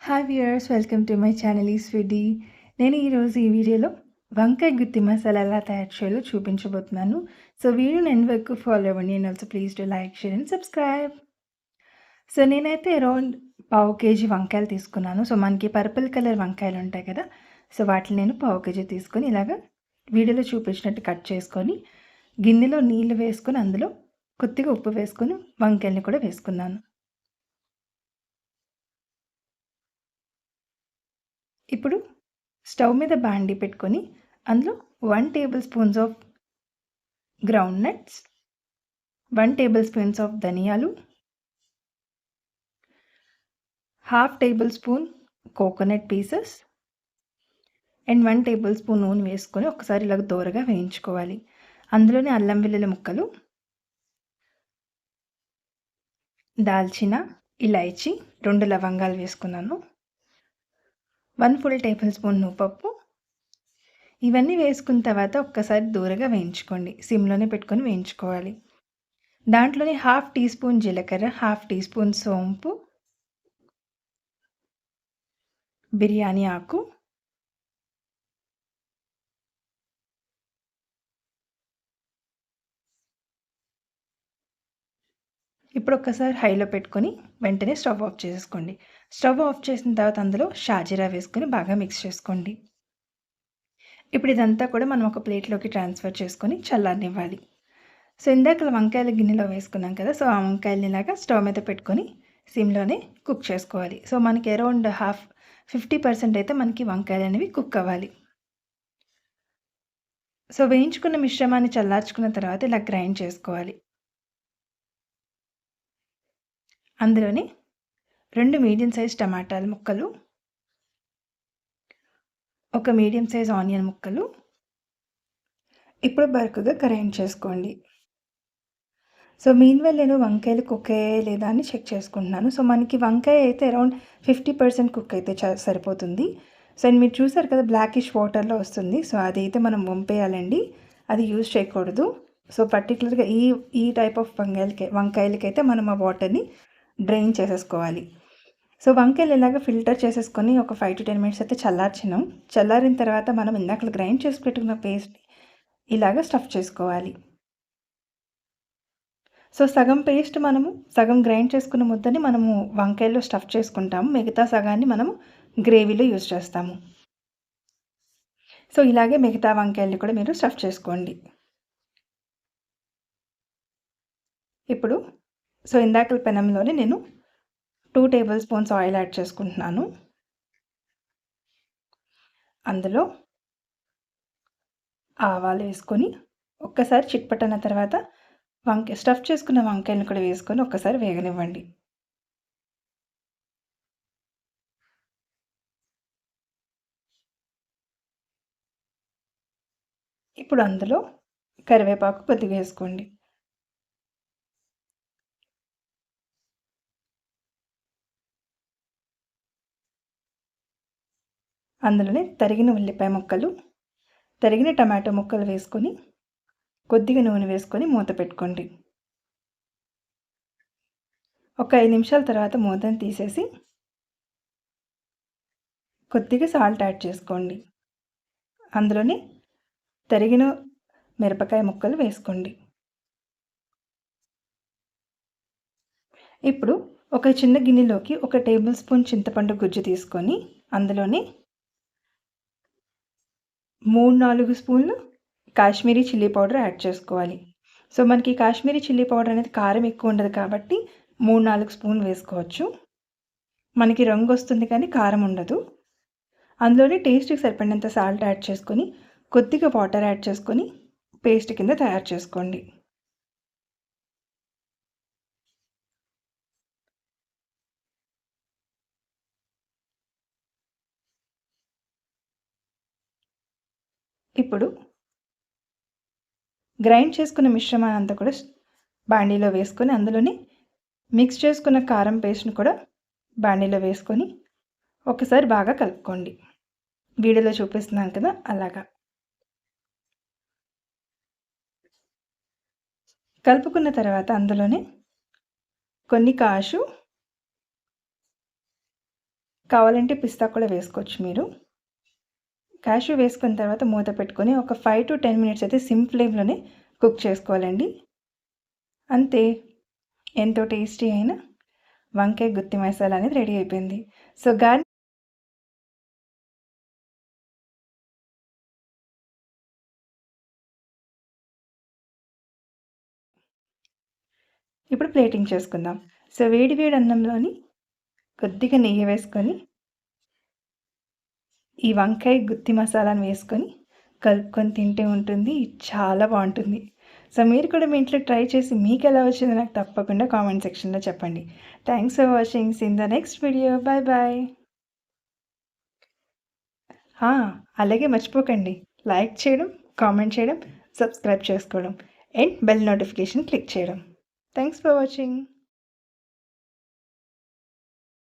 Hi viewers, welcome to my channel ఈస్వీడి. నేను ఈరోజు ఈ వీడియోలో వంకాయ గుత్తి మసాలా ఎలా తయారు చేయాలో చూపించబోతున్నాను. సో వీడియోని ఎండ్ వరకు ఫాలో అవ్వండి and also please do like, share and subscribe. So నేనైతే అరౌండ్ పావు కేజీ వంకాయలు తీసుకున్నాను. సో మనకి పర్పుల్ కలర్ వంకాయలు ఉంటాయి కదా, సో వాటిని నేను పావు కేజీ తీసుకొని ఇలాగ వీడియోలో చూపించినట్టు కట్ చేసుకొని గిన్నెలో నీళ్ళు వేసుకొని అందులో కొద్దిగా ఉప్పు వేసుకొని వంకాయల్ని కూడా వేసుకున్నాను. ఇప్పుడు స్టవ్ మీద బాండీ పెట్టుకొని అందులో 1 tablespoons of groundnuts, 1 tablespoons of ధనియాలు, half tablespoon coconut pieces and 1 tablespoon నూనె వేసుకొని ఒకసారి ఇలాగ దోరగా వేయించుకోవాలి. అందులోనే అల్లం వెల్లుల్లి ముక్కలు, దాల్చిన, ఇలాయచి, 2 లవంగాలు వేసుకున్నాను, 1 ఫుల్ టేబుల్ స్పూన్ నువ్వుపప్పు. ఇవన్నీ వేసుకున్న తర్వాత ఒక్కసారి దూరగా వేయించుకోండి. సిమ్లోనే పెట్టుకొని వేయించుకోవాలి. దాంట్లోనే హాఫ్ టీ స్పూన్ జీలకర్ర, హాఫ్ టీ స్పూన్ సోంపు, బిర్యానీ ఆకు, ఇప్పుడు ఒక్కసారి హైలో పెట్టుకొని వెంటనే స్టవ్ ఆఫ్ చేసేసుకోండి. స్టవ్ ఆఫ్ చేసిన తర్వాత అందులో షాజీరా వేసుకొని బాగా మిక్స్ చేసుకోండి. ఇప్పుడు ఇదంతా కూడా మనం ఒక ప్లేట్లోకి ట్రాన్స్ఫర్ చేసుకొని చల్లారనివ్వాలి. సో ఇందాక వంకాయల గిన్నెలో వేసుకున్నాం కదా, సో ఆ వంకాయలని ఇలాగా స్టవ్ మీద పెట్టుకొని సిమ్లోనే కుక్ చేసుకోవాలి. సో మనకి అరౌండ్ 50% అయితే మనకి వంకాయలు అనేవి కుక్ అవ్వాలి. సో వేయించుకున్న మిశ్రమాన్ని చల్లార్చుకున్న తర్వాత ఇలా గ్రైండ్ చేసుకోవాలి. అందులోనే 2 మీడియం సైజ్ టమాటాల ముక్కలు, ఒక మీడియం సైజ్ ఆనియన్ ముక్కలు ఇప్పుడు బరకగా గ్రైండ్ చేసుకోండి. సో మీన్వెల్ నేను వంకాయలు కుక్ అయ్యాయా లేదా అని చెక్ చేసుకుంటున్నాను. సో మనకి వంకాయ అయితే అరౌండ్ 50% కుక్ అయితే సరిపోతుంది. సో మీరు చూసారు కదా, బ్లాకిష్ వాటర్లో వస్తుంది. సో అదైతే మనం వంపేయాలండి, అది యూజ్ చేయకూడదు. సో పర్టికులర్గా ఈ టైప్ ఆఫ్ వంకాయలకైతే మనం ఆ వాటర్ని డ్రైన్ చేసేసుకోవాలి. సో వంకాయలు ఇలాగ ఫిల్టర్ చేసేసుకొని ఒక 5 to 10 మినిట్స్ అయితే చల్లార్చినాం. చల్లారిన తర్వాత మనం ఇందాక గ్రైండ్ చేసి పెట్టుకున్న పేస్ట్ ఇలాగ స్టఫ్ చేసుకోవాలి. సో సగం పేస్ట్ సగం గ్రైండ్ చేసుకున్న ముద్దని మనము వంకాయల్లో స్టఫ్ చేసుకుంటాము. మిగతా సగాన్ని మనము గ్రేవీలో యూజ్ చేస్తాము. సో ఇలాగే మిగతా వంకాయల్ని కూడా మీరు స్టఫ్ చేసుకోండి. ఇప్పుడు సో ఇందాక పెనంలోనే నేను 2 టేబుల్ స్పూన్స్ ఆయిల్ యాడ్ చేసుకుంటున్నాను. అందులో ఆవాలు వేసుకొని ఒక్కసారి చిట్పటన్న తర్వాత స్టఫ్ చేసుకున్న వంకాయలను కూడా వేసుకొని ఒక్కసారి వేగనివ్వండి. ఇప్పుడు అందులో కరివేపాకు కొద్దిగా వేసుకోండి. అందులోనే తరిగిన ఉల్లిపాయ ముక్కలు, తరిగిన టమాటో ముక్కలు వేసుకొని కొద్దిగా నూనె వేసుకొని మూత పెట్టుకోండి. ఒక 5 నిమిషాల తర్వాత మూతను తీసేసి కొద్దిగా సాల్ట్ యాడ్ చేసుకోండి. అందులోనే తరిగిన మిరపకాయ ముక్కలు వేసుకోండి. ఇప్పుడు ఒక చిన్న గిన్నెలోకి 1 టేబుల్ స్పూన్ చింతపండు గుజ్జు తీసుకొని అందులోనే 3-4 స్పూన్లు కాశ్మీరీ చిల్లీ పౌడర్ యాడ్ చేసుకోవాలి. సో మనకి కాశ్మీరీ చిల్లీ పౌడర్ అనేది కారం ఎక్కువ ఉండదు కాబట్టి 3-4 స్పూన్లు వేసుకోవచ్చు. మనకి రంగు వస్తుంది కానీ కారం ఉండదు. అందులోనే టేస్ట్కి సరిపడినంత సాల్ట్ యాడ్ చేసుకొని కొద్దిగా వాటర్ యాడ్ చేసుకొని పేస్ట్ కింద తయారు చేసుకోండి. ఇప్పుడు గ్రైండ్ చేసుకున్న మిశ్రమాన్ని అంతా కూడా బాండీలో వేసుకొని అందులోనే మిక్స్ చేసుకున్న కారం పేస్ట్ని కూడా బాండీలో వేసుకొని ఒకసారి బాగా కలుపుకోండి. వీడియోలో చూపిస్తున్నాను కదా అలాగా. కలుపుకున్న తర్వాత అందులోనే కొన్ని కాజు, కావాలంటే పిస్తా కూడా వేసుకోవచ్చు మీరు. క్యాష్యూ వేసుకున్న తర్వాత మూత పెట్టుకొని ఒక 5 to 10 మినిట్స్ అయితే సిమ్ ఫ్లేమ్‌లోనే కుక్ చేసుకోవాలండి. అంతే. ఎంతో టేస్టీ అయిన వంకాయ గుత్తి మసాలా అనేది రెడీ అయిపోయింది. సో ఇప్పుడు ప్లేటింగ్ చేసుకుందాం. సో వేడి వేడి అన్నంలోని కొద్దిగా నెయ్యి వేసుకొని ఈ వంకాయ గుత్తి మసాలాను వేసుకొని కలుపుకొని తింటే ఉంటుంది. చాలా బాగుంటుంది. సో మీరు కూడా మీ ఇంట్లో ట్రై చేసి మీకు ఎలా వచ్చిందో నాకు తప్పకుండా కామెంట్ సెక్షన్లో చెప్పండి. Thanks for watching. See in the next video. Bye bye. అలాగే మర్చిపోకండి లైక్ చేయడం, కామెంట్ చేయడం, సబ్స్క్రైబ్ చేసుకోవడం అండ్ బెల్ నోటిఫికేషన్ క్లిక్ చేయడం. Thanks for watching.